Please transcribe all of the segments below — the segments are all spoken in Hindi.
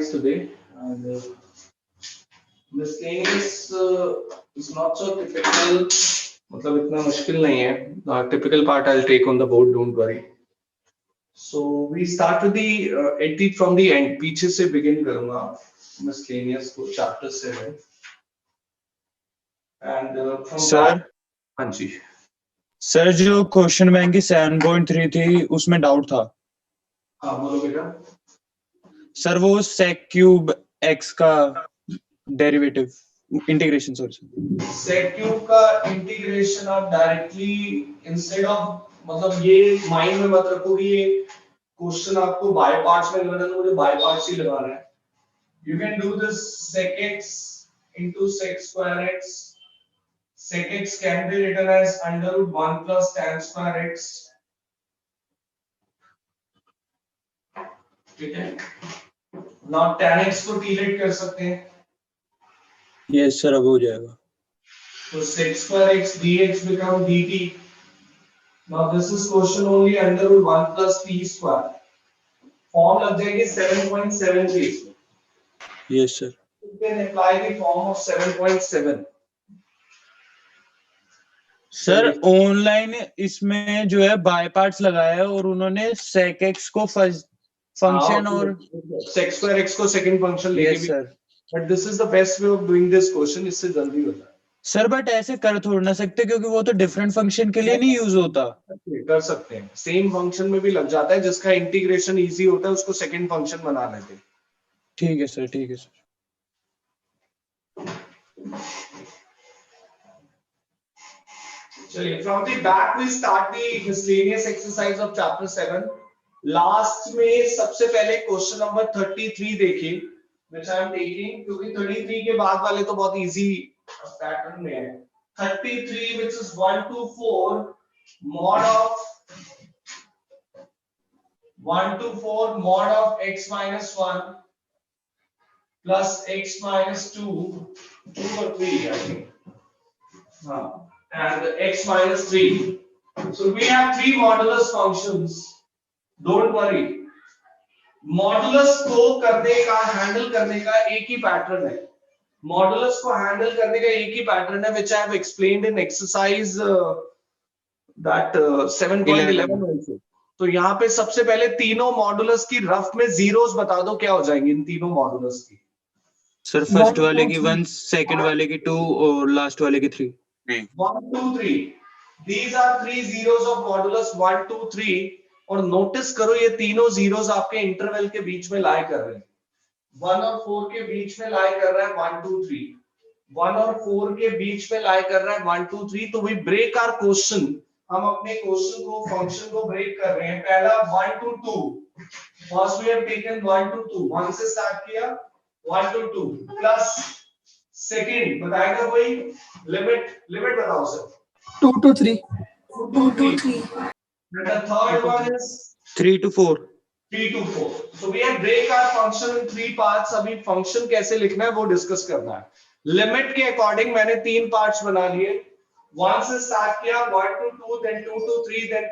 exercise today, and miscellaneous is not so typical. मतलब इतना मुश्किल नहीं है. Typical part I'll take on the board. Don't worry. So we start with the edit from the end. पीछे से begin करूँगा miscellaneous को chapter 7. And from सर हाँ जी. सर जो क्वेश्चन बैंक की 7.3 थी उसमें डाउट था. हाँ बोलो बेटा. सर वो sec क्यूब x का derivative integration sorry sec cube का इंटीग्रेशन आप डायरेक्टली इंस्टेड ऑफ मतलब ये माइंड में मत रखो कि ये क्वेश्चन आपको बाय पार्ट्स में लगाना है, मुझे बाय पार्ट्स ही लगाना है. You can do this sec x into sec square x. Sec x can be written as under root 1 plus tan square x. ठीक है. Now tan x को t कर सकते हैं. यस सर अब हो जाएगा. So sec square x dx become dt. Now this is question only under root 1 plus t square. Form लग जाएगी 7.73. Yes sir. You can apply the form of 7.7. Sir online इसमें जो है बाय पार्ट्स लगाया है और उन्होंने sec x को फर्स्ट फंक्शन और sec square x को सेकंड फंक्शन लेके यस भी. Sir. But this is the best way of doing this question. इससे जल्दी होता है. सर बट ऐसे कर थोड़ा ना सकते क्योंकि वो तो डिफरेंट फंक्शन के लिए नहीं यूज होता. कर सकते हैं. सेम फंक्शन में भी लग जाता है. जिसका इंटीग्रेशन इजी होता है उसको सेकंड फंक्शन बना लेते हैं. ठीक है सर. ठीक है सर. चलिए from the back we start the miscellaneous exercise of chapter 7. Last में सबसे पहले क्वेश्चन नंबर 33 देखिए which I am taking क्योंकि 33 के बाद वाले तो बहुत इजी पैटर्न में है. 33 which is 1 to 4 mod of x minus 1 plus x minus 2 or 3 I think. And x minus 3. So we have three modulus functions. Don't worry. Modulus को करने का हैंडल करने का एक ही पैटर्न है. Modulus को हैंडल करने का एक ही पैटर्न है which I have explained in exercise that 7.11 also. तो यहाँ पे सबसे पहले तीनों मॉडुलस की रफ में जीरोस बता दो क्या हो जाएंगे इन तीनों मॉडुलस की. सर फर्स्ट वाले की 1, सेकंड वाले की 2 और लास्ट वाले की 3. 1 2 3. These are three zeros of modulus 1 2 3. और नोटिस करो ये तीनों जीरोस आपके इंटरवल के बीच में लाई कर रहे हैं. 1 और 4 के बीच में लाई कर रहा है 1 2 3. 1 और 4 के बीच में लाई कर रहा है 1 2 3. तो वी ब्रेक आवर क्वेश्चन. हम अपने क्वेश्चन को फंक्शन को ब्रेक कर रहे हैं. पहला 1 to 2. First we have taken 1 to 2. 1 से स्टार्ट किया 1 to 2 प्लस सेकंड बताएगा कोई. लिमिट बताओ sir. 2 to 3. 2 to 3. And the third one is 3 to 4. 3 to 4. So we have break our function in three parts. अभी फंक्शन कैसे लिखना है वो डिस्कस करना है. लिमिट के अकॉर्डिंग मैंने तीन पार्ट्स बना लिए. 1 से स्टार्ट किया 1 to 2 then 2 to 3 then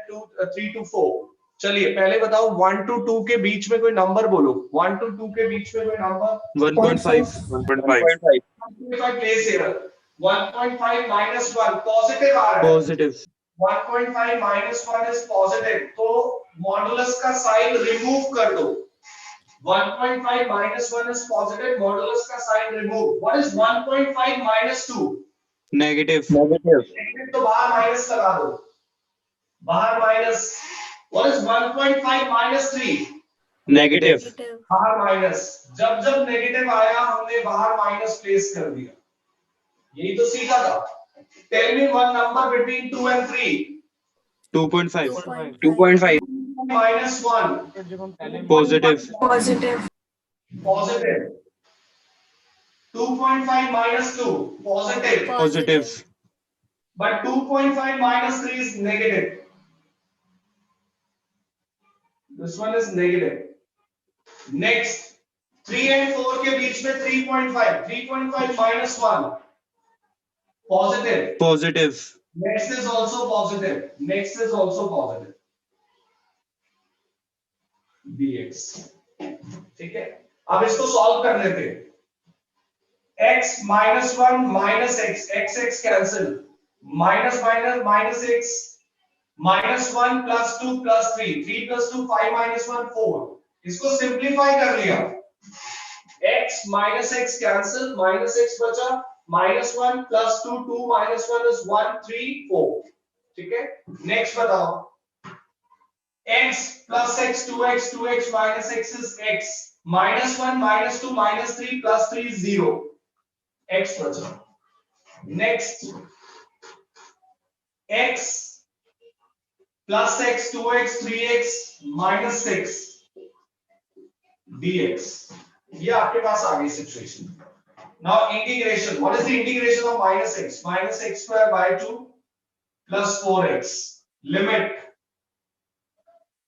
3 to 4. चलिए पहले बताओ 1 to 2 के बीच में कोई नंबर बोलो. 1 to 2 के बीच में कोई number 1.5. 1.5. if I place here 1.5 minus 1 positive आ रहा है. पॉजिटिव. 1.5 minus 1 is positive. तो मॉडुलस का साइन रिमूव कर दो. 1.5 minus 1 is positive. मॉडुलस का sign remove. What is 1.5 minus 2? Negative. Negative तो बाहर माइनस लगा दो. बाहर minus. What is 1.5 minus 3? Negative. बाहर माइनस. जब नेगेटिव आया हमने बाहर माइनस प्लेस कर दिया. यही तो सीखा था. Tell me one number between 2 and 3. 2.5. 2.5. Minus 1. Positive. Positive. 2.5 minus 2. Positive. But 2.5 minus 3 is negative. This one is negative. Next. 3 and 4 के बीच में 3.5. 3.5 minus 1. Positive. Next is also positive. dx. ठीक है. अब इसको सॉल्व कर लेते हैं। x minus 1 minus x, x cancel, minus minus minus x, minus 1 plus 2 plus 3, 3 plus 2 5 minus 1 4। इसको सिंप्लीफाई कर लिया, x minus x cancel, minus x बचा, माइनस 1 प्लस 2 2 माइनस 1 इज 1 3 4। ठीक है, नेक्स्ट बताओ, x plus x 2x 2x minus x is x, minus 1 minus 2 minus 3 plus 3 0, x बचा। Next x plus x 2x 3x minus 6 dx, ये आपके पास आ गई situation. Now integration, what is the integration of minus x square by 2 plus 4x, limit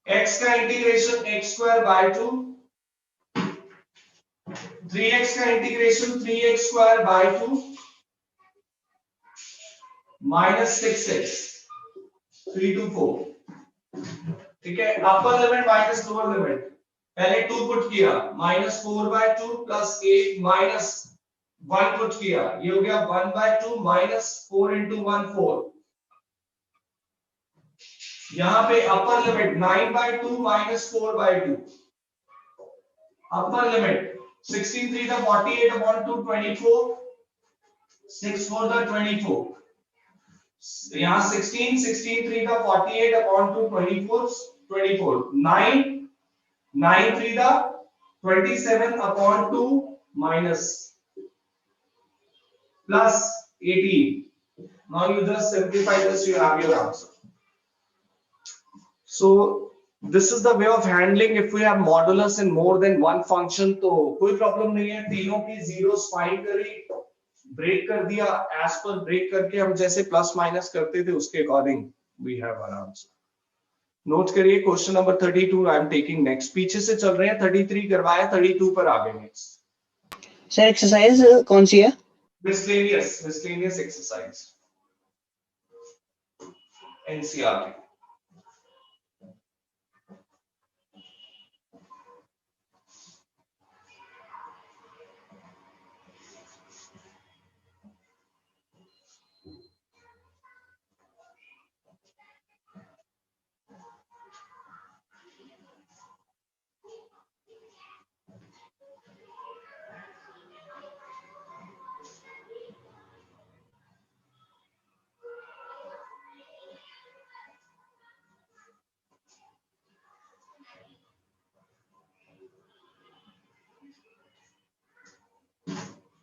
x का integration x square by 2, 3x का integration 3x square by 2 minus 6x 3 to 4। ठीक है, अपर लिमिट माइनस लोअर लिमिट, पहले 2 पुट किया, minus 4 by 2 plus 8 minus 1 put किया, ये हो गया 1 बाय 2 माइनस 4 into 1 4। यहां पे upper limit 9 by 2 minus 4 by 2, upper limit 16 3 the 48 upon 2 24, 6 4 the 24, यहां 16 16 3 the 48 upon 2 24 24, 9 9 3 the 27 upon 2 minus plus 18. Now you just simplify this, you have your answer. So this is the way of handling if we have modulus in more than one function, तो कोई प्रॉब्लम नहीं है, तीनों की जीरोस फाइंड करी, ब्रेक कर दिया, एज पर ब्रेक करके हम जैसे प्लस माइनस करते थे उसके according we have our answer. Note करिए question number 32 I am taking next, पीछे से चल रहे हैं, 33 करवाया, 32 पर आ गए नेक्स्ट। सर एक्सरसाइज कौन सी है? Miscellaneous exercise NCERT.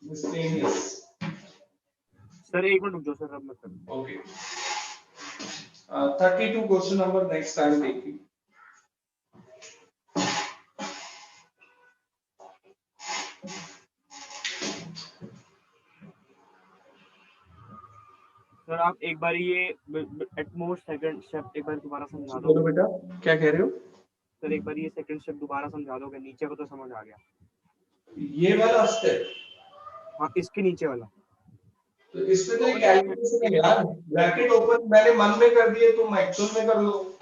Miscellaneous. Sir एक मिनट रुक जाओ सर, अब मत करो। Okay, 32 question number next time देखिए। सर आप एक बार ये एटमोस्ट सेकंड स्टेप एक बार दोबारा समझा दो। बोलो बेटा, क्या कह रहे हो? सर एक बार ये सेकंड स्टेप दोबारा समझा दोगे, नीचे को तो समझ आ गया। ये वाला स्टेप, हाँ इसके नीचे वाला। तो इसमें तो एक कैलकुलेशन है यार, ब्रैकेट ओपन मैंने मन में कर दिए, तुम एक्चुअल में कर लो।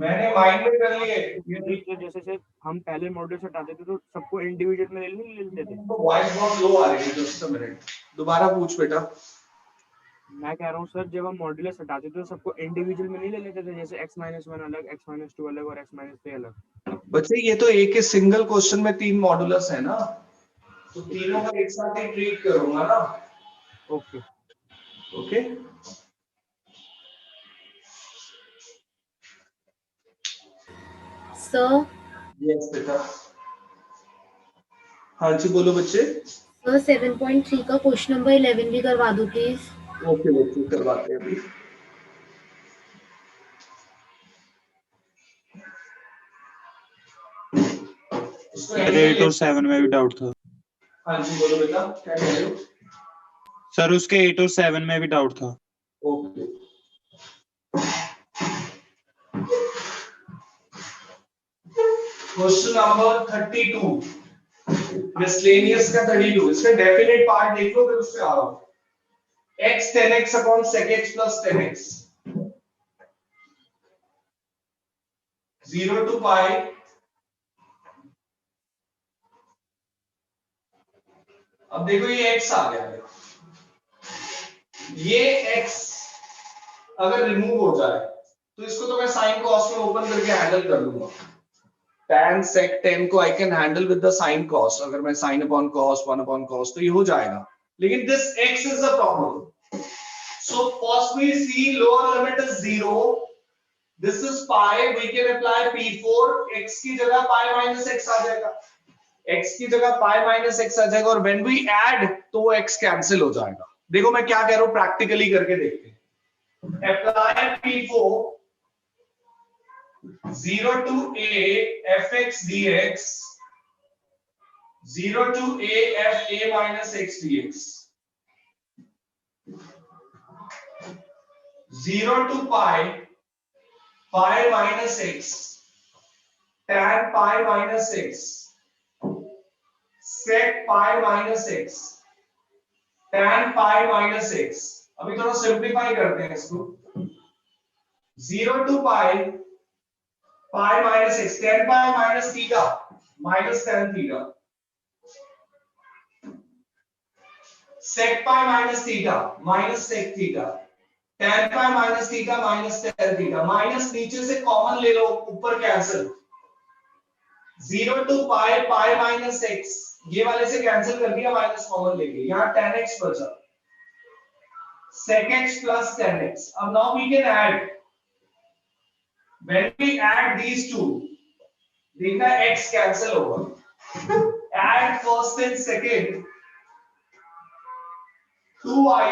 मैंने माइंड में कर लिए। ये जैसे से हम पहले मॉड्यूल से हटाते थे तो सबको इंडिविजुअल में नहीं लेते थे। तो वॉइस बहुत लो आ रही है, जस्ट अ मिनट, दोबारा पूछ बेटा। मैं कह रहा हूँ सर, जब हम मॉड्यूलस हटाते थे तो सबको इंडिविजुअल में नहीं ले लेते थे, जैसे x-1 अलग, x-2 अलग और x-3 अलग। बच्चे ये तो एक ही सिंगल क्वेश्चन में 3 मॉडुलस है ना, तो तीनों का एक साथ ही ट्रीट करूंगा ना। Okay okay, sir. यस बेटा। हाँ जी बोलो बच्चे। सर 7.3 का क्वेश्चन नंबर 11 भी करवा दो प्लीज। ओके बच्चे, करवाते हैं अभी। सर 8 और 7 में भी डाउट था। हाँ जी बोलो बेटा, क्या कह रहे हो? सर उसके 8 और 7 में भी डाउट था। ओके, क्वेश्चन नंबर 32 मिसलेनियस का 32, इसमें डेफिनेट पार्ट देख लो फिर उससे आ रहा हूं। x 10x upon sec x plus 10x 0 to pi अब देखो ये x आ गया, ये x अगर रिमूव हो जाए तो इसको तो मैं साइन कॉस में ओपन करके हैंडल कर लूंगा। tan sec 10 को I can handle with the sine cos, अगर मैं sine upon cos 1 upon cos तो ये हो जाएगा, लेकिन this x is a problem. So first we see lower limit is 0, this is pi, we can apply p4, x की जगह पाई माइनस x आ जाएगा, x की जगह पाई माइनस x आ जाएगा, और व्हेन वी ऐड तो वो x कैंसिल हो जाएगा। देखो मैं क्या कह रहा हूं, प्रैक्टिकली करके देखते हैं। Apply p4 0 to a fx dx 0 to a f a minus x dx 0 to pi minus x tan pi minus x sec pi minus x tan pi minus x। अभी थोड़ा सिंप्लीफाई करते हैं इसको। 0 to pi minus x, tan pi minus theta minus tan theta, sec pi minus theta minus sec theta, tan pi minus theta minus tan theta, minus नीचे से कॉमन ले लो, ऊपर cancel. 0 to pi minus x, ये वाले से कैंसिल कर दिया माइनस कॉमन लेके, यहाँ tan x बचा, sec x plus tan x। अब now we can add, when we add these two, देखना x कैंसिल होगा, add first and second, 2i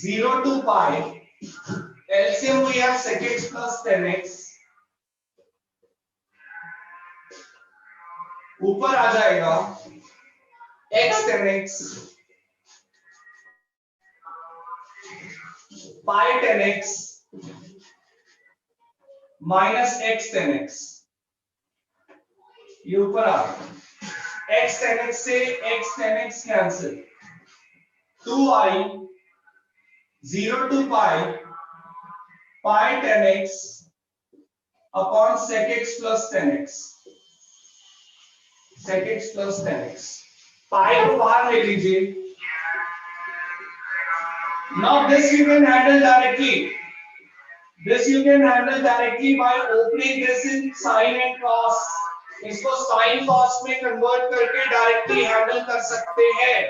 0 to pi, LCM we have sec x plus tan x, ऊपर आ जाएगा x tan x pi tan x minus x tan x, ये ऊपर आ गया, x tan x से x tan x cancel, 2i 0 to pi tan x upon sec x plus tan x, sec x plus tan x, पाई को बाहर ले लीजिए। Now this you can handle directly. This you can handle directly by opening this in sin and cos. इसको sin cos में कन्वर्ट करके डायरेक्टली हैंडल कर सकते हैं।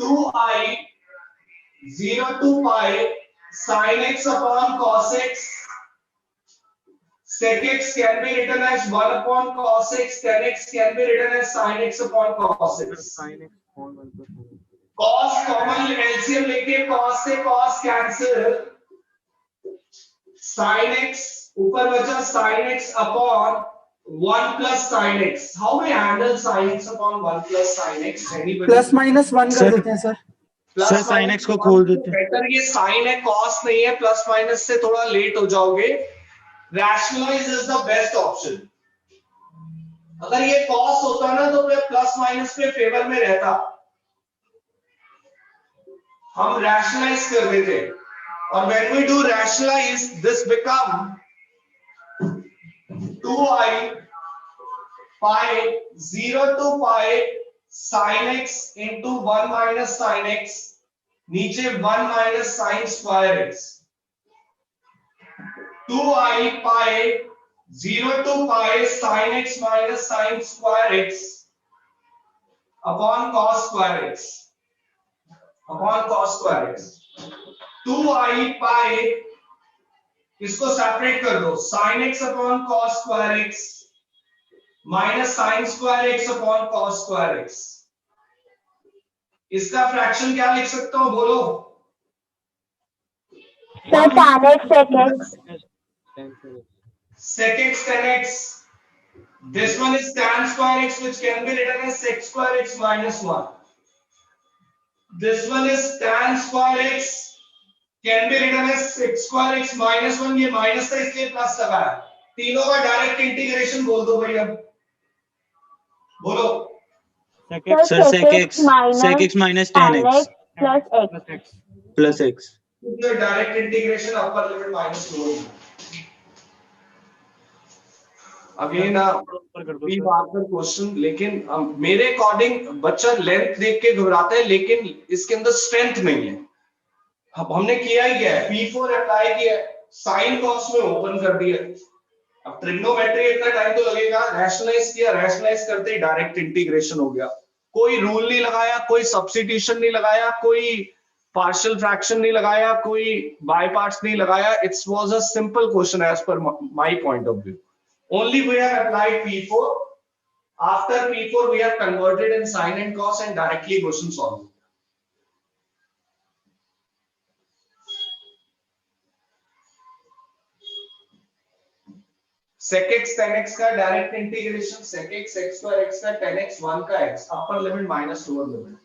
2i 0 to pi sin x upon cos x, sec x can be written as 1 upon cos x, tan x can be written as sin x upon cos x। cos common LCM लेके cos से cos कैंसिल, sin x ऊपर बचा sin x upon 1 plus sin x। How we handle sin x upon 1 plus sin x? Anybody? Plus minus 1 कर देते हैं सर। सर sin x को खोल देते हैं। बेटर ये sin है, cos नहीं है, प्लस माइनस से थोड़ा लेट हो जाओगे। Rationalise is the best option. अगर ये cos होता ना तो फिर प्लस माइनस पे फेवर में रहता, हम रैशनलाइज कर देते, और when we do rationalize this become 2i pi 0 to pi sin x into 1 minus sin x, नीचे 1 minus sin square x, 2i pi 0 to pi sin x minus sin square x upon cos square x, upon cos square x। 2i pi, इसको सेपरेट कर दो, sin x upon cos square x minus sin square x upon cos square x। इसका फ्रैक्शन क्या लिख सकता हूं, बोलो। Sir, tan x sec x. Sec x tan x, this one is tan square x which can be written as sec square x minus 1, this one is tan square x can be written as sec square x minus 1, ये माइनस था इसलिए प्लस लगाया। तीनों का डायरेक्ट इंटीग्रेशन बोल दो भाई, अब बोलो। Sir sec x minus tan x plus x direct integration upper limit minus lower. Again we answer question, लेकिन मेरे अकॉर्डिंग बच्चा लेंथ देख के घबराता है, लेकिन इसके अंदर स्ट्रेंथ नहीं है। अब हमने किया ही क्या है, P4 अप्लाई किया, साइन कॉस में ओपन कर दिया। अब ट्रिग्नोमेट्री इतना टाइम तो लगेगा, रैशनलाइज किया, रैशनलाइज करते ही डायरेक्ट इंटीग्रेशन हो गया। कोई रूल नहीं लगाया, कोई सब्स्टिट्यूशन नहीं लगाया, कोई पार्शियल फ्रैक्शन नहीं लगाया, कोई बाय पार्ट्स नहीं लगाया। It was a simple question as per my point of view. Only we have applied P4, after P4 we have converted in sin and cos and directly question solved। sec x tan x का direct integration, sec x x square x का tan x 1 का x, अपर limit minus lower limit.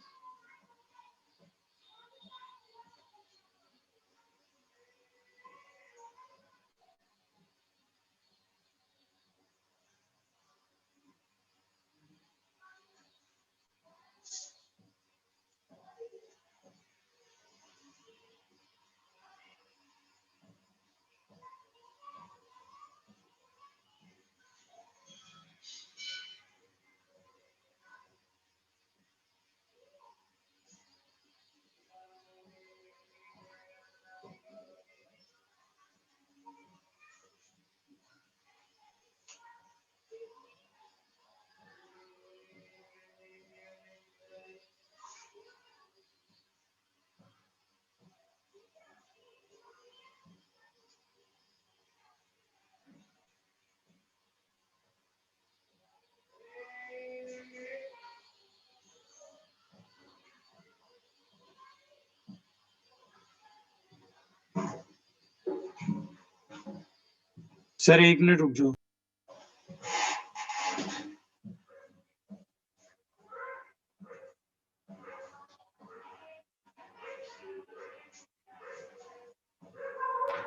Sir 1 minute रुक जाओ।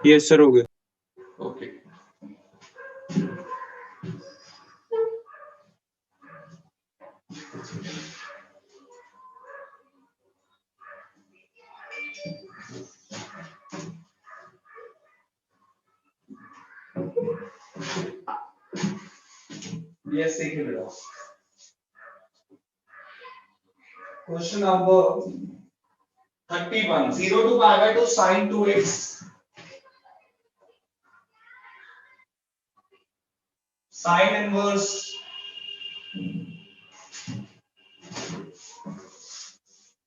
यस सर, हो गया। ओके यस, एक minute. Question number 31, 0 to pi by 2 sin 2x sin inverse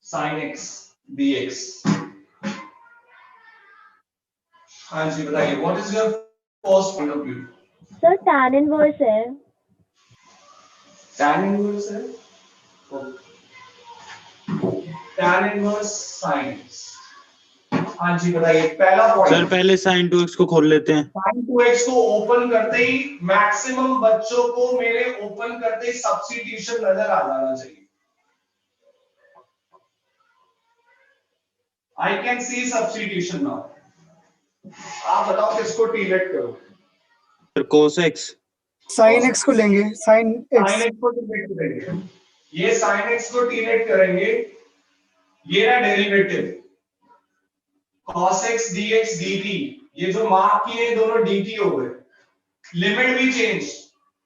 sin x dx। हाँ जी बताइए, what is your first point of view? Sir tan inverse है। tan inverse है, tan inverse sin x। हाँ जी बताइए, पहला सर पॉइंट। पहले sin 2x को खोल लेते हैं। sin 2x को ओपन करते ही मैक्सिमम बच्चों को मेरे ओपन करते ही सब्स्टिट्यूशन नजर आ जाना चाहिए। I can see substitution now। आप बताओ किसको टीलेट करो? Sir cos x। Sine x को लेंगे, साइन sin एक्स। x को टीलेट करेंगे, ये sin x को टीलेट करेंगे, ये ना derivative cos x dx dt, ये जो मार्क किए दोनों dt हो गए। लिमिट भी चेंज,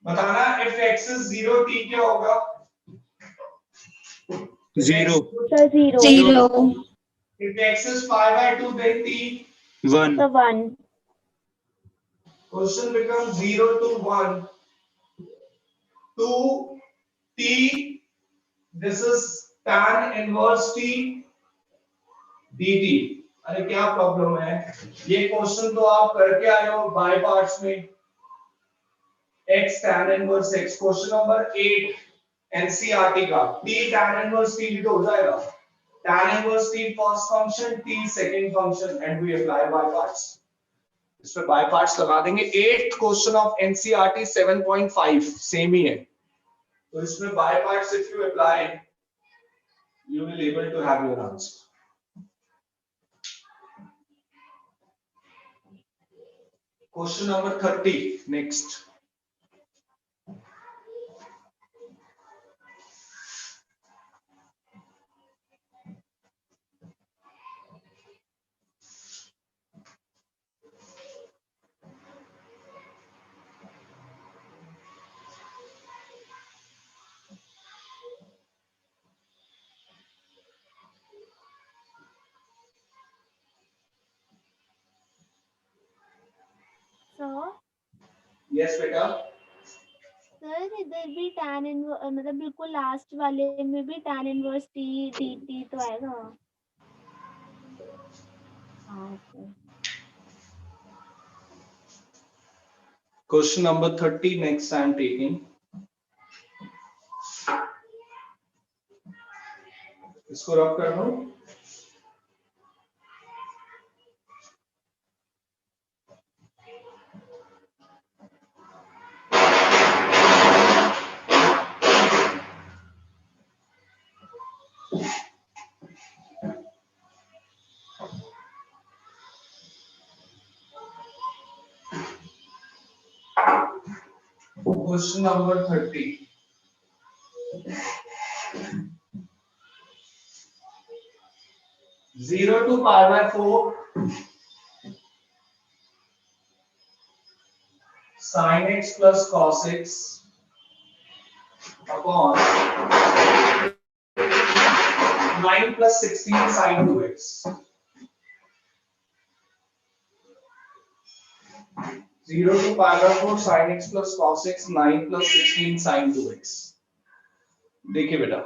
बताना if x is 0 t क्या होगा? 0। Sir 0। If x is pi by 2 then t। 1। Sir 1। Question becomes 0 to 1 to t, this is tan inverse t dt। अरे क्या प्रॉब्लम है, ये क्वेश्चन तो आप करके आए हो बाय पार्ट्स में, x tan inverse x। Question number 8 NCERT का, t tan inverse t तो हो जाएगा, tan inverse t first function, t second function, and we apply by parts. इसमें बाय पार्ट्स लगा देंगे। 8th question of NCERT 7.5 same ही है, तो इसमें by parts if you apply you will able to have your answer। Question number 30 next। Yes बेटा, सर इधर भी tan इनवर्स मतलब बिल्कुल लास्ट वाले में भी tan इनवर्स t dt तो आएगा। हाँ okay. Question number 30 next I am taking. इसको रब कर दो। Question number 30. Zero to pi by 4 sin x plus cos x upon 9 plus 16 sin 2x. 0 to pi by 4 sin x plus cos x 9 plus 16 sin 2x. देखिए बेटा,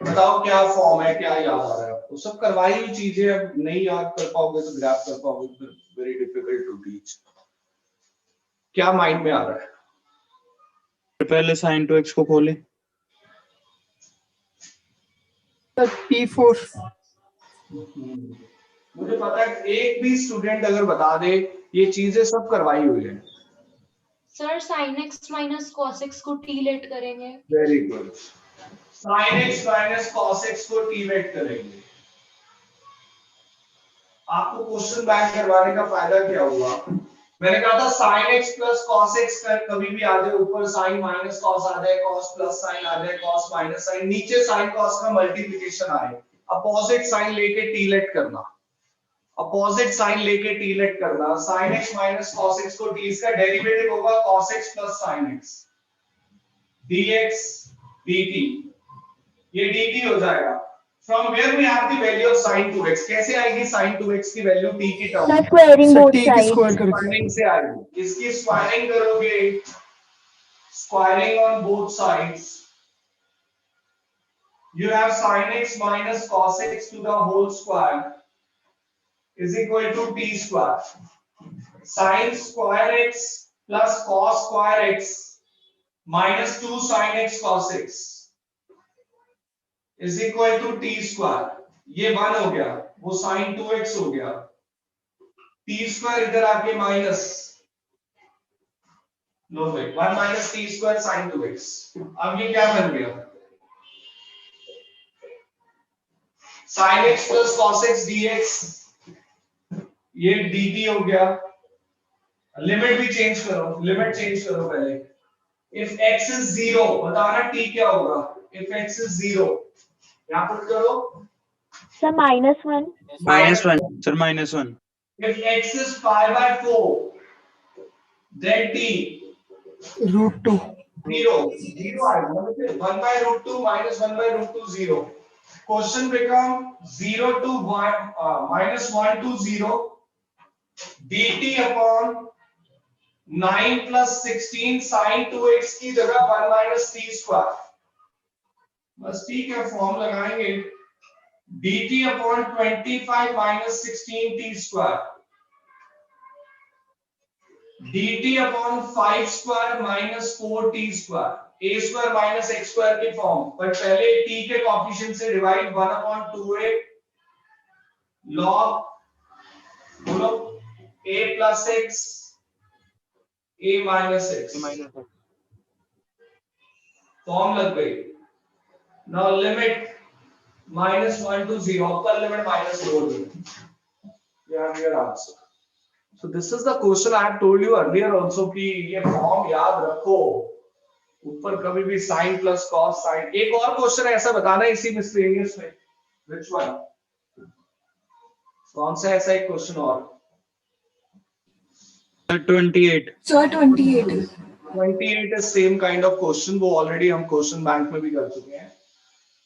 बताओ क्या फॉर्म है, क्या याद आ रहा है आपको? सब करवाई हुई चीजें अब नहीं याद कर पाओगे तो ग्रैब कर पाओगे तो वेरी डिफिकल्ट टू टीच। क्या माइंड में आ रहा है? पहले sin 2x को खोले। P4 मुझे पता है एक भी स्टूडेंट अगर बता दे ये चीजें सब करवाई हुई है। Sir sin x minus cos x को t लेट करेंगे। Very good. sin x minus cos x को t वेट करेंगे। आपको क्वेश्चन बैंक करवाने का फायदा क्या हुआ? मैंने कहा था sin x plus cos x कर कभी भी आ जाए, ऊपर sin माइनस cos आ जाए, cos प्लस sin आ जाए, cos माइनस sin, नीचे sin cos का मल्टीप्लिकेशन आए, अपोजिट साइन लेके t लेट करना, अपोजिट साइन लेके t लेट करना। sin x minus cos x को t, इसका डेरिवेटिव होगा cos x plus sin x dx dt, ये dt हो जाएगा। From where we have the value of sin 2x, कैसे आएगी sin 2x की वैल्यू t की term sir squaring sir both T की साइड। स्क्वायर करके स्क्वायरिंग से आएगी। इसकी स्क्वायरिंग करोगे, squaring on both sides, you have sin x minus cos x to the whole square is equal to t square. Sin square x plus cos square x minus 2 sin x cos x is equal to t square. ये 1 हो गया, वो sin 2x हो गया, t square इधर आके माइनस, लो भाई 1 minus t square sin 2x। अब ये क्या बन गया? sin x plus cos x dx, ये dt हो गया। लिमिट भी चेंज करो, लिमिट चेंज करो पहले। इफ x is 0, बताना t क्या होगा? इफ x is 0, यहां पुट करो sir -1। -1 sir -1। if x is pi by 4, then t √2 0 आएगा, 1 by √2 minus 1 by √2 0। Question become 0 to 1 minus 1 to 0 dt upon 9 plus 16 sin 2x की जगह 1 minus t square। बस ठीक है, फॉर्म लगाएंगे dt upon 25 minus 16 t square dt upon 5 square minus 4 t square, a square minus x square की फॉर्म, पर पहले t के कोएफिशिएंट से डिवाइड 1 upon 2a log बोलो a plus x a minus x, form लग गई। Now limit -1 to 0, upper limit -4 you have your answer। So this is the question I have told you earlier also कि ये फॉर्म याद रखो, ऊपर कभी भी sin plus cos sin। एक और क्वेश्चन ऐसा बताना इसी मिसलेनियस में, which one? कौन सा ऐसा एक क्वेश्चन और? Sir 28। Sir 28 28 is same kind of question, वो ऑलरेडी हम क्वेश्चन बैंक में भी कर चुके हैं।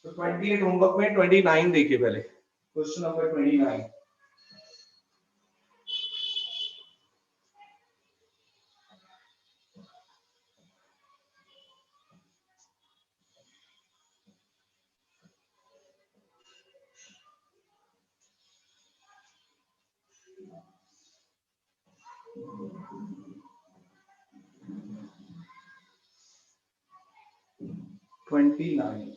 तो 28 होमवर्क में 29 देखिए पहले, question number 29। 29.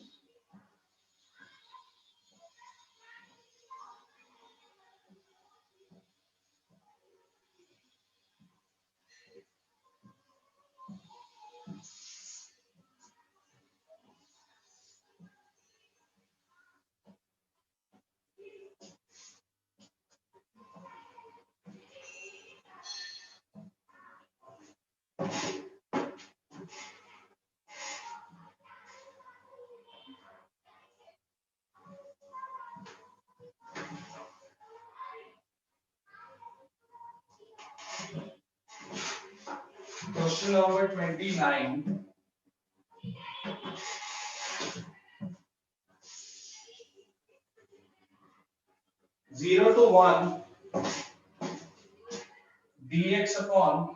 Question number 29. Zero to 1 dx upon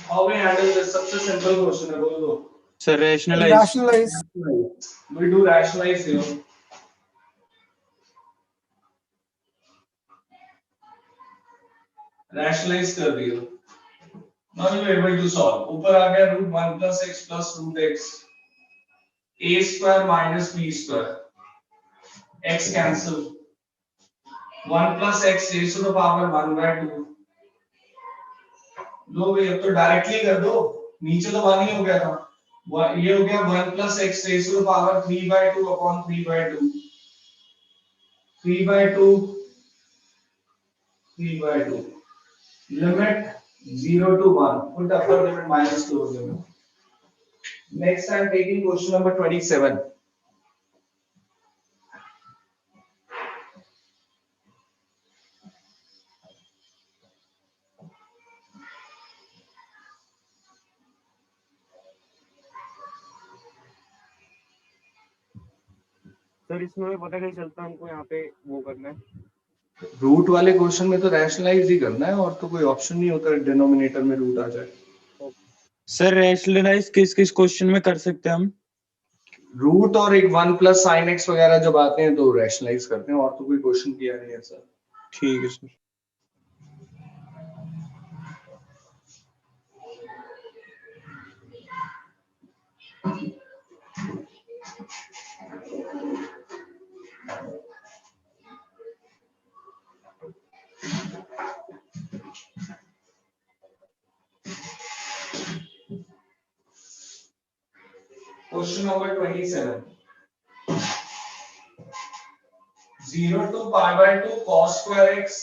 how we handle this? सबसे simple question है, बोल दो. Sir rationalise Rationalize. We do rationalize here. Rationalize कर दियो. Now you are able to solve. ऊपर आ गया root 1 plus x plus root x. A square minus b square. X cancel. 1 plus x raised to the power 1 by 2. लो भाई अब तो डायरेक्टली कर दो. नीचे तो 1 ही हो गया था. ये हो गया 1 plus x raised to the power 3 by 2 upon 3 by 2. 3 by 2. 3 by 2. Limit 0 to 1. Put upper limit minus lower limit. Next I am taking question number 27. Sir इसमें पता कैसे चलता है हमको यहाँ पे वो करना है? रूट वाले क्वेश्चन में तो रैशनलाइज ही करना है और तो कोई ऑप्शन नहीं होता डिनोमिनेटर में रूट आ जाए. सर रैशनलाइज किस किस क्वेश्चन में कर सकते हैं हम? रूट और एक 1 प्लस साइन एक्स वगैरह जब आते हैं तो रैशनलाइज करते हैं और तो कोई क्वेश्चन किया नहीं है सर. ठीक है sir. Question number 27. 0 to pi by 2 cos square x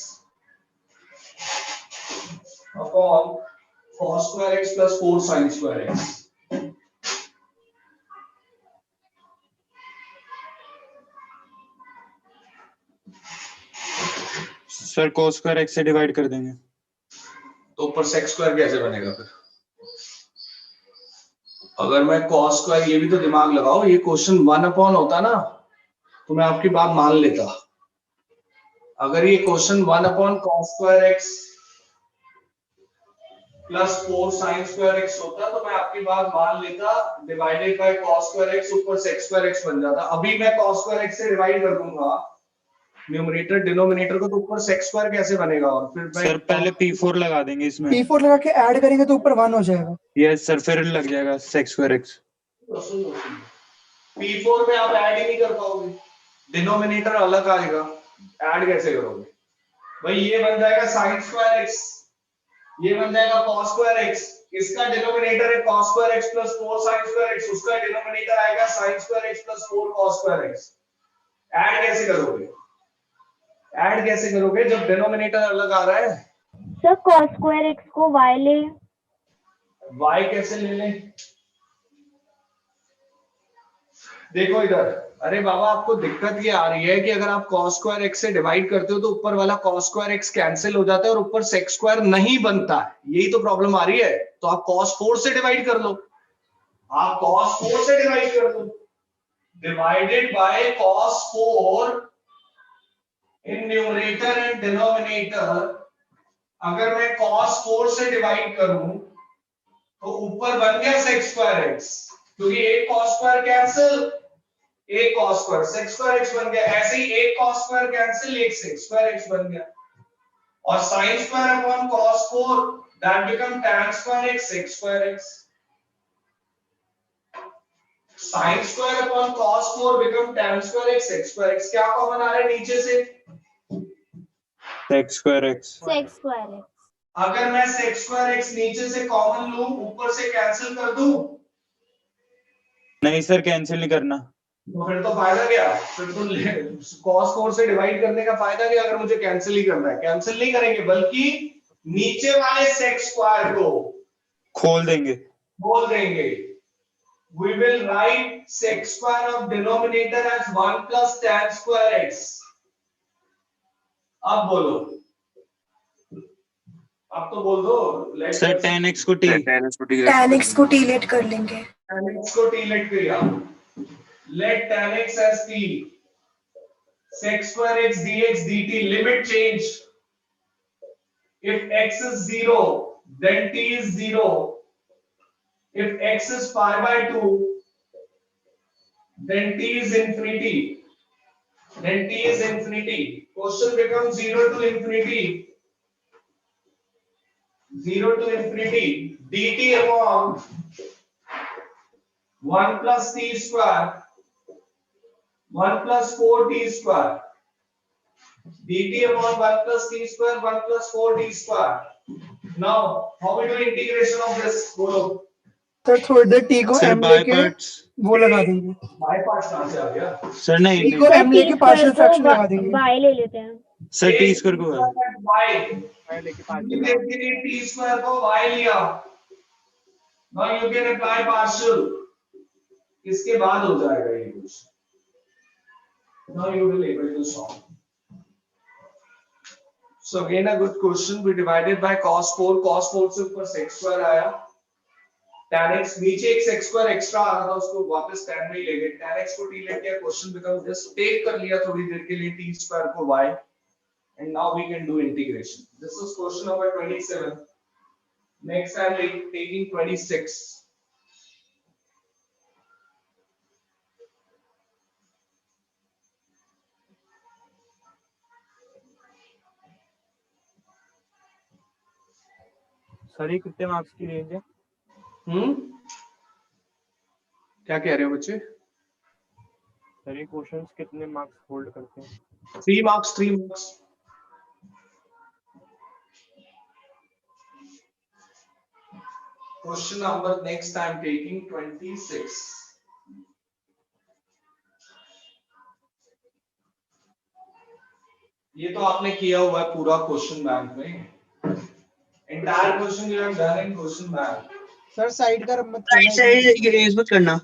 upon cos square x plus 4 sin square x. Sir cos square x से डिवाइड कर देंगे. तो ऊपर sec स्क्वायर कैसे बनेगा फिर? अगर मैं cos स्क्वायर, ये भी तो दिमाग लगाओ, ये क्वेश्चन 1 अपॉन होता ना तो मैं आपकी बात मान लेता. अगर ये question 1 upon cos square x plus 4 sin square x होता तो मैं आपकी बात मान लेता. Divided by cos square x ऊपर sec स्क्वायर x बन जाता. अभी मैं cos स्क्वायर x से डिवाइड कर दूंगा न्यूमरेटर डिनोमिनेटर को तो ऊपर sec स्क्वायर कैसे बनेगा? और फिर मैं सर पहले p4 लगा देंगे इसमें. P4 लगा के ऐड करेंगे तो ऊपर 1 हो जाएगा. यस सर, फिर लग जाएगा sec स्क्वायर x. P4 में आप ऐड ही नहीं कर पाओगे, डिनोमिनेटर अलग आएगा. ऐड कैसे करोगे भाई? ये बन जाएगा sin स्क्वायर x, ये बन जाएगा cos स्क्वायर x. इसका डिनोमिनेटर है cos square x plus 4 sin square x, उसका डिनोमिनेटर आएगा sin square x plus 4 cos square x. Add कैसे करोगे? ऐड कैसे करोगे जब डिनोमिनेटर अलग आ रहा है? सर cos स्क्वायर x को y ले. y कैसे ले लें? देखो इधर, अरे बाबा आपको दिक्कत ये आ रही है कि अगर आप cos स्क्वायर x से डिवाइड करते हो तो ऊपर वाला cos स्क्वायर x कैंसिल हो जाता है और ऊपर sec स्क्वायर नहीं बनता है. यही तो प्रॉब्लम आ रही है. तो आप cos 4 से डिवाइड कर लो. आप cos 4 से डिवाइड कर दो. Divided by cos 4 in numerator and denominator. अगर मैं cos 4 से डिवाइड करूं तो ऊपर बन गया sec स्क्वायर x, क्योंकि एक cos स्क्वायर कैंसिल, एक cos square, sec square x बन गया. ऐसे ही एक cos स्क्वायर कैंसिल, एक sec स्क्वायर x बन गया. और sin square upon cos 4 that become tan square x x square x. Sin square upon cos 4 become tan square x square x. क्या कॉमन आ रहा है नीचे से? Sex square x. Sex square x. अगर मैं sec square x नीचे से कॉमन लूं, ऊपर से कैंसिल कर दूं, नहीं सर, कैंसिल नहीं करना। तो फिर तो फायदा क्या? फिर तो cos 4 से डिवाइड करने का फायदा क्या अगर मुझे कैंसिल ही करना है? कैंसिल नहीं करेंगे, बल्कि नीचे वाले sec स्क्वायर को खोल देंगे। बोल देंगे। We will write sec square of denominator as 1 plus tan square x. अब बोलो, अब तो बोल दो। सर tan x को t, tan x को t लेट कर लेंगे। tan x को t लेट किया। Let tan x as t. Sec square x dx dt limit change. If x is 0, then t is 0. If x is pi by 2, then t is infinity. Then t is infinity. Question becomes 0 to infinity. 0 to infinity. dt upon 1 plus t square. 1 plus 4t square. dt upon 1 plus t square. 1 plus 4t square. Now, how we do integration of this? Bolo. तो थोड़ी देर t को सर m बाय लेके पार्ट्स। वो लगा देंगे। बाय पार्ट्स कहां से आ गया? सर नहीं t को नहीं m लेके पार्शियल फ्रैक्शन लगा देंगे। बाय ले लेते हैं। सर टी स्क्वायर को y लेके t square को y लिया। Now you can apply partial. इसके बाद हो जाएगा ये कुछ। Now you will able to solve. So again a good question. We divided by cos 4. Cos 4 से ऊपर sec square आया। tan x नीचे एक sec square एक्स्ट्रा आ रहा था, उसको वापस tan में ही ले गए। tan x को t लेट किया। क्वेश्चन becomes just टेक कर लिया थोड़ी देर के लिए t स्क्वायर को y, and now we can do integration. This is question number 27. Next I am taking 26. Sir ये कितने मार्क्स की रेंज है? क्या कह रहे हो बच्चे? सर ये क्वेश्चंस कितने मार्क्स होल्ड करते हैं? 3 marks, 3 marks. Question number next I am taking 26. ये तो आपने किया हुआ है पूरा क्वेश्चन बैंक में। Entire question you have done in question bank. Sir side का मत राइट साइड इरेज मत करना।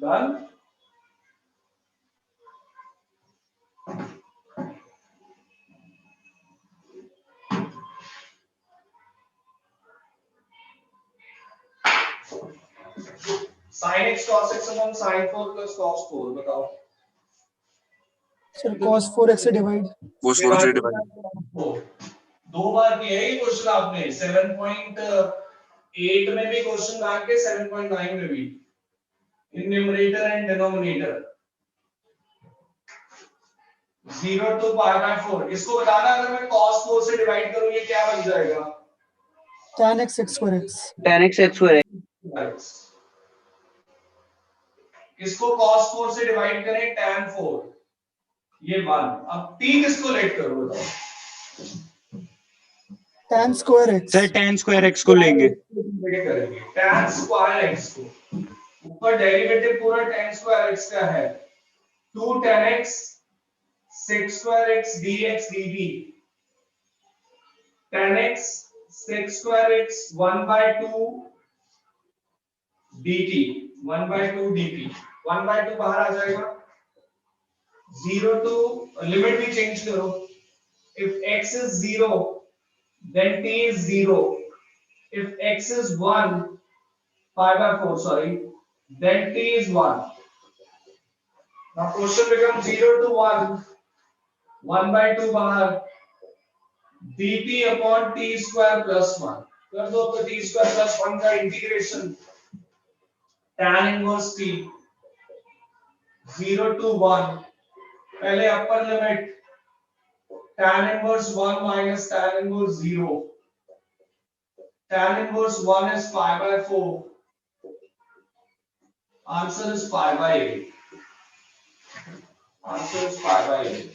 Done. Sin x cos x upon sin 4 plus cos 4 बताओ। सर cos 4x से डिवाइड। दो बार किया है ये क्वेश्चन आपने। 7.8 में भी क्वेश्चन बैंक के 7.9 में भी, इन numerator and denominator. 0 to pi by 4। इसको बताना अगर मैं cos 4 से डिवाइड करूं ये क्या बन जाएगा? tan x x square x। tan x x square x। इसको cos 4 से डिवाइड करें tan 4, ये 1। अब t किसको लेट करो बताओ? tan square x। Sir tan square x को लेंगे। करेंगे tan स्क्वायर x को ऊपर डेरिवेटिव पूरा tan स्क्वायर x का है 2 tan x sec square x dx dt tan x sec square x 1 by 2 dt 1 by 2 dt 1 by 2 बाहर आ जाएगा 0 to लिमिट भी चेंज करो if x is 0 then t is 0 if x is 1 pi by 4 sorry then t is 1 now question becomes 0 to 1 1 by 2 बाहर dt upon t square plus 1 कर दो तो t square plus 1 का integration tan inverse t 0 to 1 पहले upper limit tan inverse 1 minus tan inverse 0 tan inverse 1 is pi by 4 answer is pi by 8 answer is pi by 8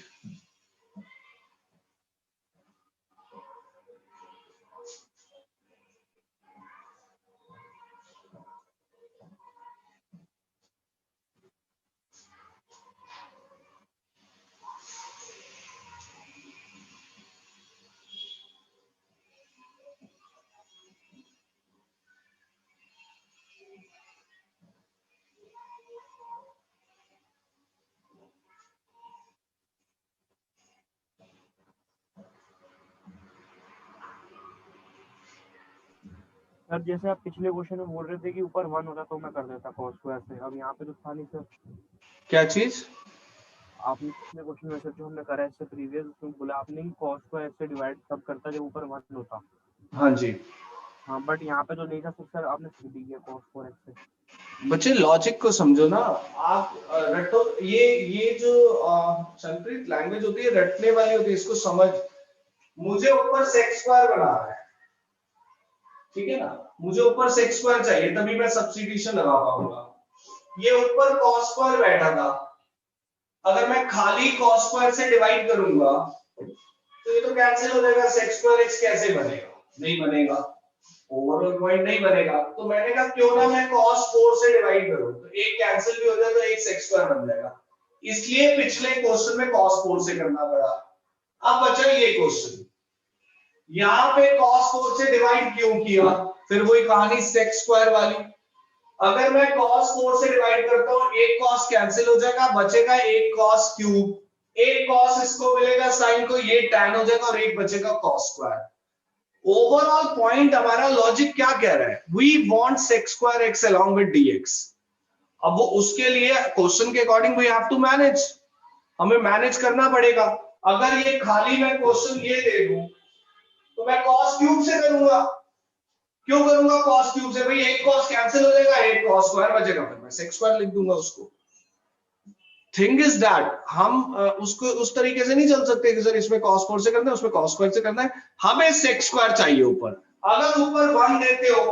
sir जैसे आप पिछले क्वेश्चन में बोल रहे थे कि ऊपर 1 होता तो मैं कर देता cos स्क्वायर से, अब यहाँ पे तो था नहीं सर। क्या चीज आपने पिछले क्वेश्चन में सर जो हमने करा है इससे प्रीवियस उसमें बोला आपने कि cos स्क्वायर से डिवाइड तब करता जब ऊपर 1 होता। हाँ जी हाँ बट यहाँ पे तो नहीं था सर आपने सीख दिया cos स्क्वायर से। बच्चे लॉजिक को समझो ना आप रटो ये जो संस्कृत लैंग्वेज होती है रटने वाली होती है इसको समझ मुझे ऊपर सेक्स स्क्वायर बना रहा है ठीक है ना मुझे ऊपर सेक्स स्क्वायर चाहिए तभी मैं सब्स्टिट्यूशन लगा पाऊंगा ये ऊपर cos स्क्वायर बैठा था अगर मैं खाली cos स्क्वायर से डिवाइड करूंगा तो ये तो कैंसिल हो जाएगा सेक्स स्क्वायर x कैसे बनेगा नहीं बनेगा ओवरऑल पॉइंट नहीं बनेगा तो मैंने कहा क्यों ना मैं cos 4 से डिवाइड करूं तो एक कैंसिल भी हो जाए तो एक सेक्स स्क्वायर बन जाएगा इसलिए पिछले क्वेश्चन में cos 4 से करना पड़ा अब बचा ये क्वेश्चन यहाँ पे cos 4 से डिवाइड क्यों किया फिर वही कहानी सेक्स स्क्वायर वाली अगर मैं cos 4 से डिवाइड करता हूं एक cos कैंसिल हो जाएगा बचेगा एक cos क्यूब एक cos इसको मिलेगा साइन को ये tan हो जाएगा और एक बचेगा cos स्क्वायर ओवरऑल पॉइंट हमारा लॉजिक क्या कह रहा है we want sec square x along with dx अब वो उसके लिए क्वेश्चन के according we have to manage हमें मैनेज करना पड़ेगा अगर ये खाली मैं क्वेश्चन ये दे दूं तो मैं cos क्यूब से करूंगा क्यों करूंगा cos क्यूब से भाई एक cos कैंसिल हो जाएगा एक cos स्क्वायर बचेगा फिर मैं सेक्स स्क्वायर लिख दूंगा उसको थिंग इज दैट हम उसको उस तरीके से नहीं चल सकते कि सर इसमें cos 4 से करना है उसमें cos स्क्वायर से करना है हमें सेक्स स्क्वायर चाहिए ऊपर अगर ऊपर 1 देते हो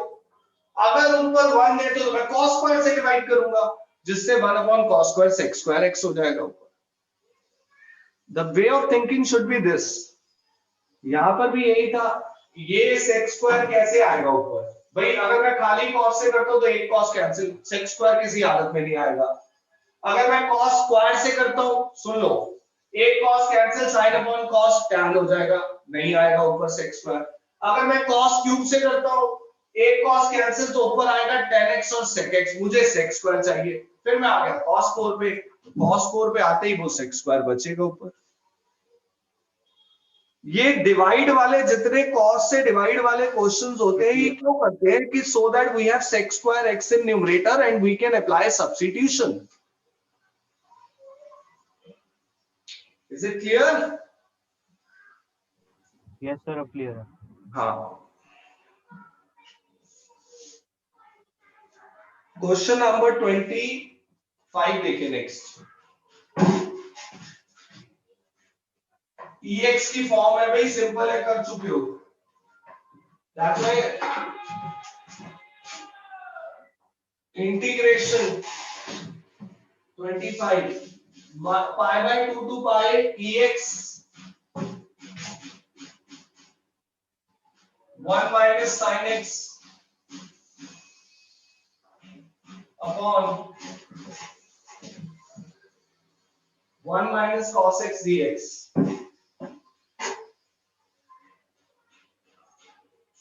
तो मैं cos स्क्वायर से डिवाइड करूंगा जिससे 1 upon cos square sex square x हो जाएगा ऊपर the way of thinking should be this यहां पर भी यही था ये सेक्स स्क्वायर कैसे आएगा ऊपर भाई अगर मैं खाली cos से करता हूं तो एक cos कैंसिल सेक्स स्क्वायर किसी हालत में नहीं आएगा अगर मैं cos स्क्वायर से करता हूं सुन लो एक cos cancel sin upon cos tan हो जाएगा नहीं आएगा ऊपर सेक्स स्क्वायर अगर मैं cos क्यूब से करता हूं एक cos कैंसिल तो ऊपर आएगा tan x और sec x मुझे सेक्स स्क्वायर चाहिए फिर मैं आ गया cos 4 पे आते ही वो सेक्स स्क्वायर बचेगा ऊपर ये डिवाइड वाले जितने cos से डिवाइड वाले क्वेश्चंस होते हैं ये क्यों करते हैं कि so that we have sec square x in numerator and we can apply substitution Is it clear? Yes sir अब क्लियर है। हाँ क्वेश्चन नंबर 25 देखिए नेक्स्ट EX की फॉर्म है भाई सिंपल है कर चुके हो that's why integration 25 pi by 2 to pi EX 1 minus sin x upon 1 minus cos x dx,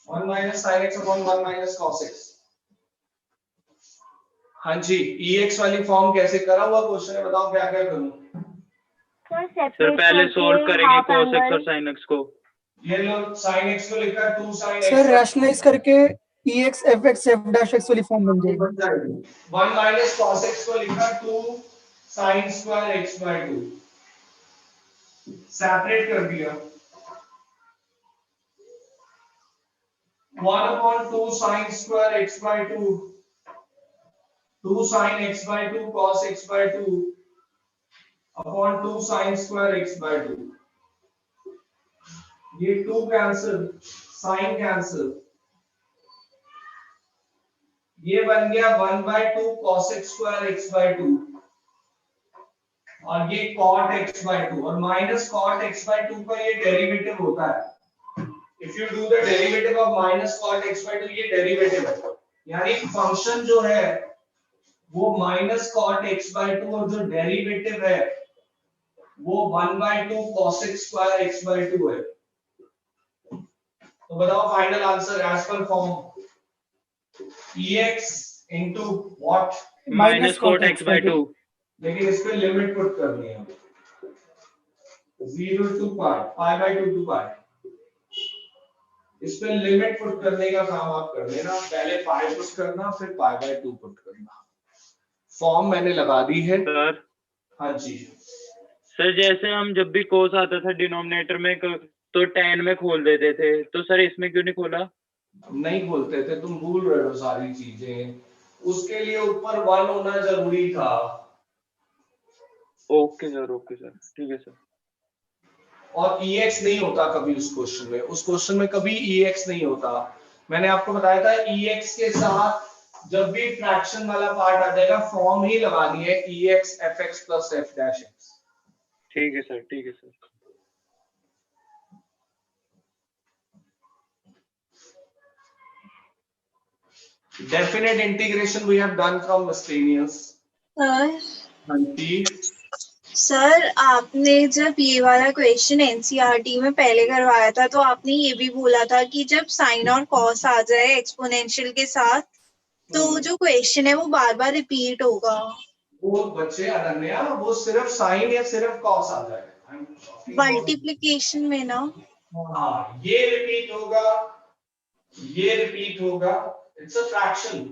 1 minus sin x upon 1 minus cos x। हाँ जी, ex वाली फॉर्म कैसे करा हुआ क्वेश्चन है, बताओ क्या क्या करूं। सर पहले सोल्व करेंगे cos x और sin x को। ये लो sin x को लिखा 2 sin x सर रैशनलाइज करके EX FX F dash X वाली फॉर्म बन जाएगी। बन जाएगी। 1 minus cos x को लिखा 2 sin square x by 2, separate कर दिया। 1 upon 2 sin square x by 2, 2 sin x by 2 cos x by 2 upon 2 sin square x by 2। ये 2 कैंसिल, sin कैंसिल, ये बन गया 1 by 2 cos x square x by 2 और ये cot x by 2 और माइनस cot x by 2 का ये डेरिवेटिव होता है। If you do the derivative of minus cot x by 2, ये डेरिवेटिव है, यानी फंक्शन जो है वो माइनस cot x by 2 और जो डेरिवेटिव है वो 1 by 2 cos x square x by 2 है। तो बताओ final answer as per form ex into what minus cot x by 2। लेकिन इस पे लिमिट पुट करनी है 0 to pi, pi by 2 to pi। इस पे लिमिट पुट करने का काम आप कर लेना, पहले pi पुट करना फिर pi by 2 पुट करना। फॉर्म मैंने लगा दी है सर हाँ जी। सर जैसे हम जब भी cos आता था डिनोमिनेटर में तो tan में खोल देते थे, तो सर इसमें क्यों नहीं खोला? नहीं खोलते थे, तुम भूल रहे हो सारी चीजें, उसके लिए ऊपर 1 होना जरूरी था। ओके सर ठीक है सर। और ex नहीं होता कभी उस क्वेश्चन में, उस क्वेश्चन में कभी ex नहीं होता। मैंने आपको बताया था ex के साथ जब भी फ्रैक्शन वाला पार्ट आ जाएगा फॉर्म ही लगानी है ex fx plus f dash x। ठीक है sir. Definite integration we have done from miscellaneous। हाँ जी। सर आपने जब ये वाला क्वेश्चन एनसीईआरटी में पहले करवाया था तो आपने ये भी बोला था कि जब साइन और कॉस आ जाए एक्सपोनेंशियल के साथ तो जो क्वेश्चन है वो बार बार रिपीट होगा। वो बच्चे अनन्या, वो सिर्फ साइन या सिर्फ कॉस आ जाएगा मल्टीप्लिकेशन में ना। हाँ, ये रिपीट होगा, ये रिपीट होगा, इट्स अ फ्रैक्शन।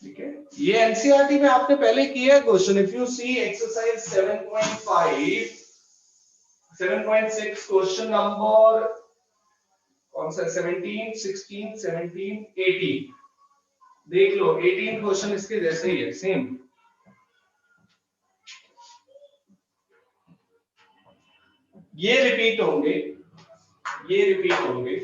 ठीक है, ये एनसीईआरटी में आपने पहले किया है question. If you see exercise 7.5 7.6 question number कौन सा 17 16 17 18 देख लो, 18 क्वेश्चन इसके जैसे ही है, सेम। ये रिपीट होंगे, ये रिपीट होंगे।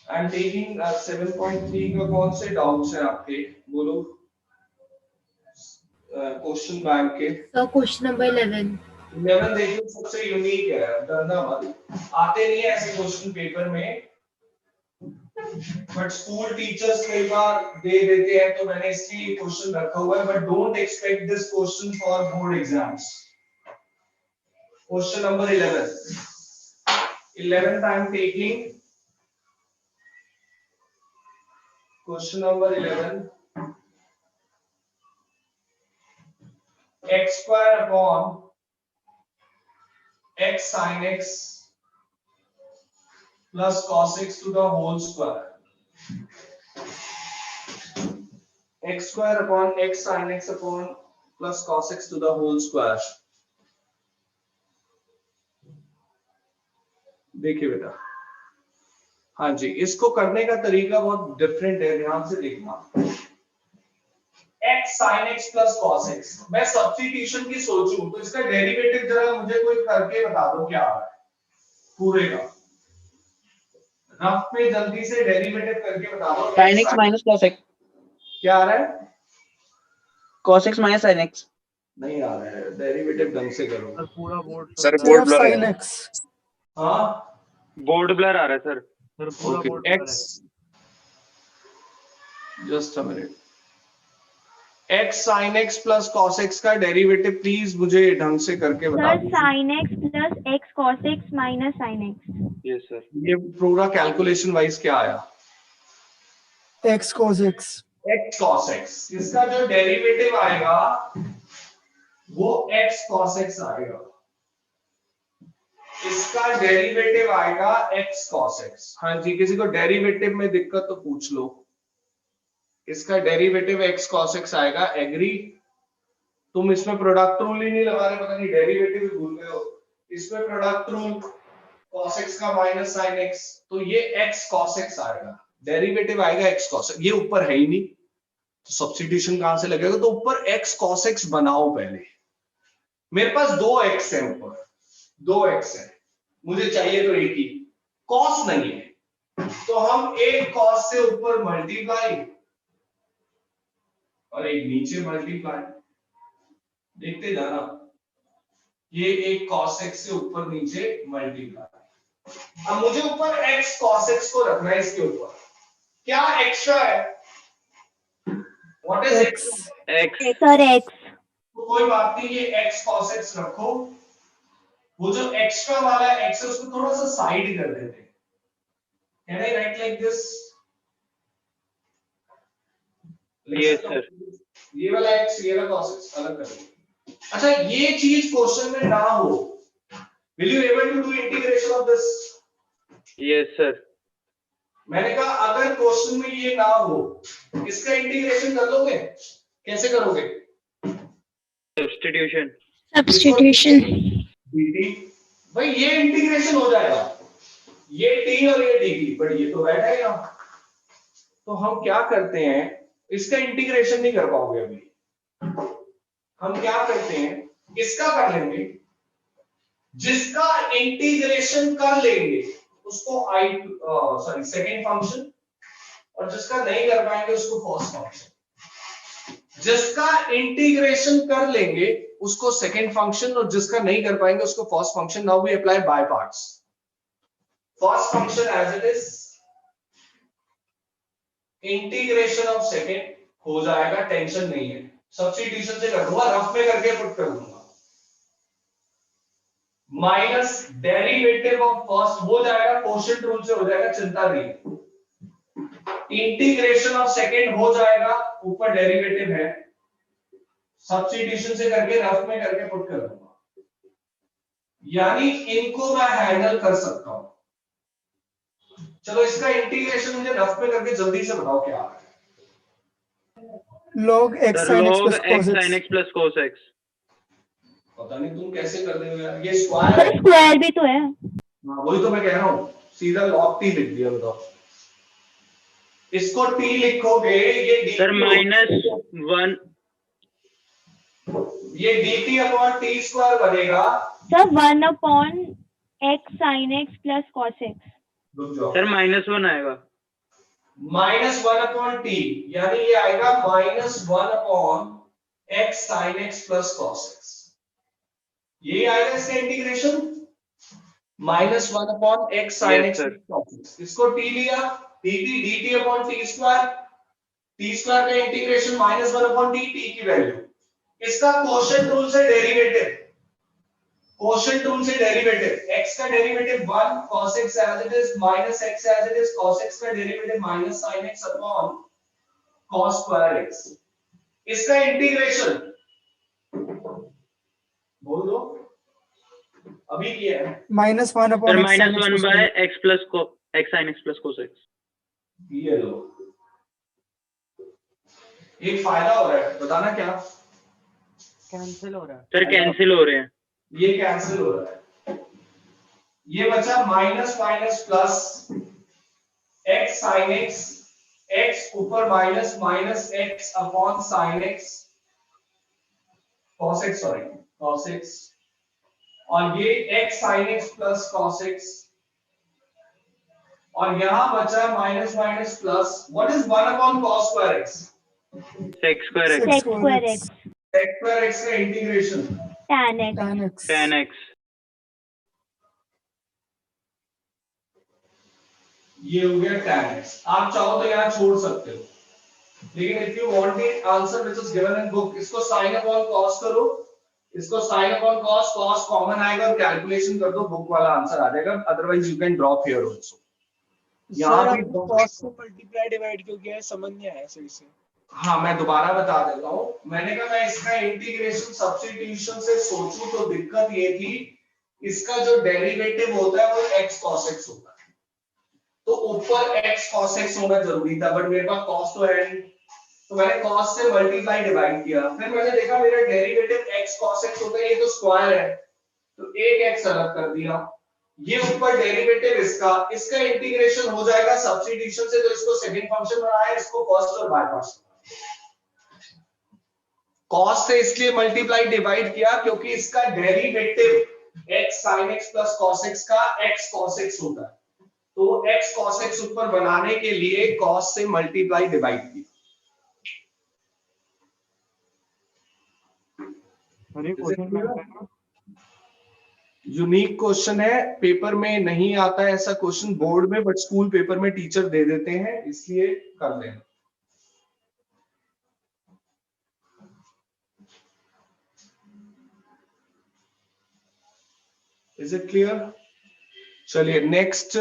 आई एम टेकिंग 7.3 का कौन से डाउट्स हैं आपके, बोलो। क्वेश्चन बैंक के क्वेश्चन नंबर 11 देखो, सबसे यूनिक है, डरना मत। आते नहीं है ऐसे क्वेश्चन पेपर में, बट स्कूल टीचर्स कई बार दे देते हैं, तो मैंने इसलिए क्वेश्चन रखा हुआ है। But don't expect this question for board exams. Question number 11th I am taking question number 11, x square upon x sin x plus cos x to the whole square। x square upon x sin x upon plus cos x to the whole square। देखिए बेटा, हाँ जी, इसको करने का तरीका बहुत डिफरेंट है, ध्यान से देखना। x sin x plus cos x, मैं सब्स्टिट्यूशन की सोचूं तो इसका डेरिवेटिव जरा मुझे कोई करके बता दो क्या आ रहा है पूरे का। रफ में जल्दी से डेरिवेटिव करके बता दो। sin x minus cos x, क्या आ रहा है? cos x minus sin x। नहीं आ रहा है, डेरिवेटिव ढंग से करो। सर पूरा board sir board blur sin है। x हाँ बोर्ड ब्लर आ रहा है सर। सर पूरा okay board x just a minute, x sin x plus cos x का डेरिवेटिव प्लीज मुझे ढंग से करके बता सर दीजिए। sin x plus x cos x minus sin x. Yes sir. ये पूरा कैलकुलेशन वाइज क्या आया? X cos X. x cos x, इसका जो डेरिवेटिव आएगा वो x cos x आएगा, इसका डेरिवेटिव आएगा x cos x। हाँ जी, किसी को डेरिवेटिव में दिक्कत तो पूछ लो। इसका डेरिवेटिव x cos x आएगा, एग्री? तुम इसमें प्रोडक्ट रूल ही नहीं लगा रहे, पता नहीं डेरिवेटिव ही भूल गए हो। इसमें प्रोडक्ट रूल cos x का माइनस sin x, तो ये x cos x आएगा, डेरिवेटिव आएगा x cos x। ये ऊपर है ही नहीं तो सब्स्टिट्यूशन कहां से लगेगा? तो ऊपर x cos x बनाओ पहले। मेरे पास 2x है, ऊपर 2x है, मुझे चाहिए तो एक ही, cos नहीं है तो हम एक cos से ऊपर मल्टीप्लाई और एक नीचे मल्टीप्लाई, देखते जाना, ये एक cos x से ऊपर नीचे मल्टीप्लाई। अब मुझे ऊपर x cos x को रखना है, इसके ऊपर क्या एक्स्ट्रा है? What is X. X sir x. तो कोई बात नहीं, ये x cos x रखो, वो जो एक्स्ट्रा वाला x है उसको थोड़ा सा साइड कर देते हैं। Can I right like this? Yes sir. ये वाला x, ये वाला cos x अलग कर देंगे। अच्छा, ये चीज क्वेश्चन में ना हो, will you able to do integration of this? Yes sir. मैंने कहा अगर क्वेश्चन में ये ना हो, इसका इंटीग्रेशन कर लोगे? कैसे करोगे? सब्स्टिट्यूशन। Substitution. dt, भाई ये इंटीग्रेशन हो जाएगा, ये t और ये dt, बट ये तो बैठा है यहाँ। तो हम क्या करते हैं, इसका इंटीग्रेशन नहीं कर पाओगे अभी। हम क्या करते हैं, इसका कर लेंगे, जिसका इंटीग्रेशन कर लेंगे उसको सेकंड फंक्शन, और जिसका नहीं कर पाएंगे उसको फर्स्ट फंक्शन। जिसका इंटीग्रेशन कर लेंगे उसको सेकंड फंक्शन, और जिसका नहीं कर पाएंगे उसको first function. Now we apply by parts. First function as it is, integration of second हो जाएगा, टेंशन नहीं है, सब्स्टिट्यूशन से कर दूंगा, रफ में करके पुट कर दूंगा, माइनस डेरिवेटिव ऑफ फर्स्ट हो जाएगा, क्वोशिएंट रूल से हो जाएगा, चिंता नहीं है। इंटीग्रेशन ऑफ सेकंड हो जाएगा, ऊपर डेरिवेटिव है, सब्स्टिट्यूशन से करके रफ में करके पुट कर दूंगा। यानी इनको मैं हैंडल कर सकता हूं। चलो इसका इंटीग्रेशन मुझे रफ में करके जल्दी से बताओ क्या है। Log X sir sin X log plus x cos sin X. x plus cos x। पता नहीं तुम कैसे कर देते हो यार, ये स्क्वायर सर है। स्क्वायर भी तो है। हाँ वही तो मैं कह रहा हूँ, सीधा log t लिख दिया, बताओ इसको t लिखोगे, ये dt सर -1 ये dt अपॉन t स्क्वायर बनेगा। Sir 1 x sin x plus cos x. रुक जाओ, सर -1 आएगा। -1 अपॉन t, यानी ये आएगा -1 upon x sin x plus cos x। ये आएगा इसका integration, -1 upon x sin Yes, x sir. plus cos x। इसको t लिया, dt अपॉन t स्क्वायर का इंटीग्रेशन -1 अपॉन t, t की वैल्यू। इसका क्वोशिएंट रूल से डेरिवेटिव, x का derivative 1 cos x as it is minus x as it is cos x का derivative minus sin x upon cos square x। इसका इंटीग्रेशन बोल दो, अभी किया है, -1 sir upon X sin X -1 plus by cos x plus x sin x plus cos x। ये लो। एक फायदा हो रहा है, बताना क्या? कैंसिल हो रहा है। सर कैंसिल हो रहे हैं। ये कैंसिल हो रहा है, ये बचा minus minus plus x sin x, x ऊपर minus minus x upon sin x cos x, sorry cos x, और ये x sin x plus cos x, और यहां बचा minus minus plus, what is 1 upon cos square x? sec square x। Sec square x. sec square x का integration Tan x. tan X. tan x। ये हो गया tan x। आप चाहो तो यहाँ छोड़ सकते हो, लेकिन if you want the answer which is given in book, इसको sin अपॉन cos करो, इसको sin upon cos, cos common आएगा और कैलकुलेशन कर दो, बुक वाला आंसर आ जाएगा। Otherwise you can drop here also. यहाँ भी cos से मल्टीप्लाई डिवाइड क्यों किया है, समझ नहीं आया सही से। हाँ, मैं दोबारा बता देता हूँ। मैंने कहा मैं इसका इंटीग्रेशन सब्स्टिट्यूशन से सोचूं तो दिक्कत ये थी, इसका जो डेरिवेटिव होता है वो x cos x होता है, तो ऊपर x cos x होना जरूरी था, बट मेरे पास cos तो है नहीं, तो मैंने cos से मल्टीप्लाई डिवाइड किया। फिर मैंने देखा मेरा डेरिवेटिव x cos x होता है, ये तो स्क्वायर है, तो एक x अलग कर दिया, ये ऊपर डेरिवेटिव इसका इंटीग्रेशन हो जाएगा सब्स्टिट्यूशन से, तो इसको सेकंड फंक्शन बनाया, इसको फर्स्ट और बाय पार्ट्स। cos से इसलिए मल्टीप्लाई डिवाइड किया क्योंकि इसका derivative x sin x plus cos x का x cos x होता है, तो x cos x ऊपर बनाने के लिए cos से मल्टीप्लाई डिवाइड किया। यूनिक क्वेश्चन है, पेपर में नहीं आता है ऐसा क्वेश्चन बोर्ड में, बट स्कूल पेपर में टीचर दे देते हैं, इसलिए कर लेना। Is it clear? चलिए next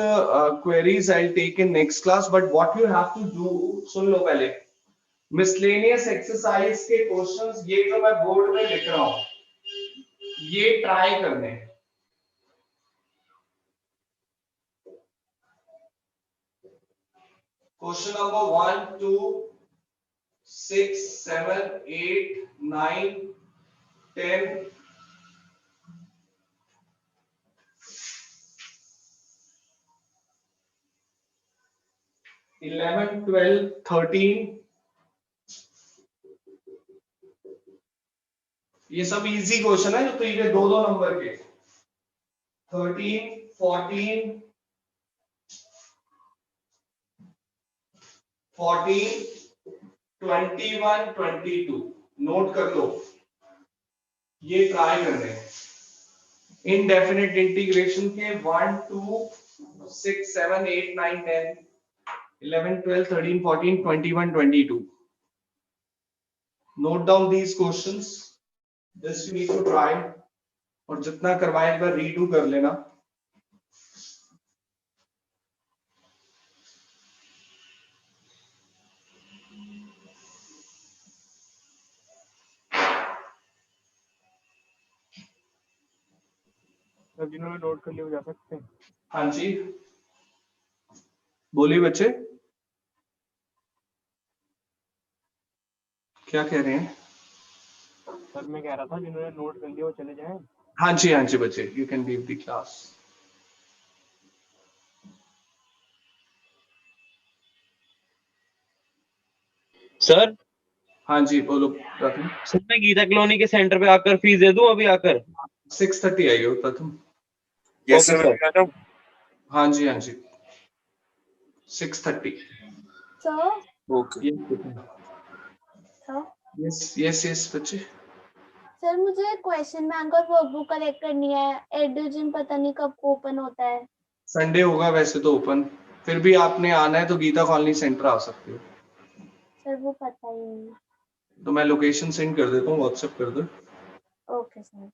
queries I take in next class, but what you have to do, सुन लो पहले, मिसलेनियस एक्सरसाइज के क्वेश्चंस ये जो मैं बोर्ड में लिख रहा हूं, ये ट्राई करने हैं। क्वेश्चन नंबर 1 2 6 7 8 9 10 11 12 13, ये सब इजी क्वेश्चन है जो तो ये 2-2 नंबर के, 13 14 14 21 22, नोट कर लो, ये ट्राई करने हैं। इनडेफिनिट इंटीग्रेशन के 1 2 6 7 8 9 10 11 12 13 14 21 22, note down these questions, this you need to try, और जितना करवाए एक बार रीडू कर लेना। अब जिन्होंने नोट कर लिया वो जा सकते हैं। हाँ जी, बोलिए बच्चे, क्या कह रहे हैं? सर मैं कह रहा था जिन्होंने नोट कर लिया वो चले जाएं। हाँ जी बच्चे, you can leave the class. Sir हाँ जी बोलो प्रथम। सर मैं गीता कॉलोनी के सेंटर पे आकर फीस दे दूं अभी आकर? 6:30 आई हो प्रथम। Yes sir. हाँ जी 6:30। Sir okay. यस बच्चे। सर मुझे क्वेश्चन बैंक और वर्कबुक कलेक्ट करनी है, एडुजिम पता नहीं कब ओपन होता है। संडे होगा वैसे तो ओपन, फिर भी आपने आना है तो गीता कॉलोनी सेंटर आ सकते हो। सर वो पता ही नहीं। तो मैं लोकेशन सेंड कर देता हूँ, व्हाट्सएप कर दो। Okay sir.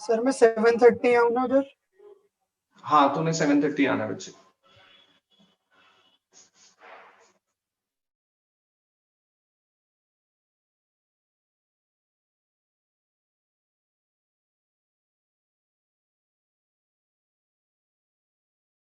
सर मैं 7:30 आऊँ ना उधर? हाँ तूने 7:30 आना बच्चे।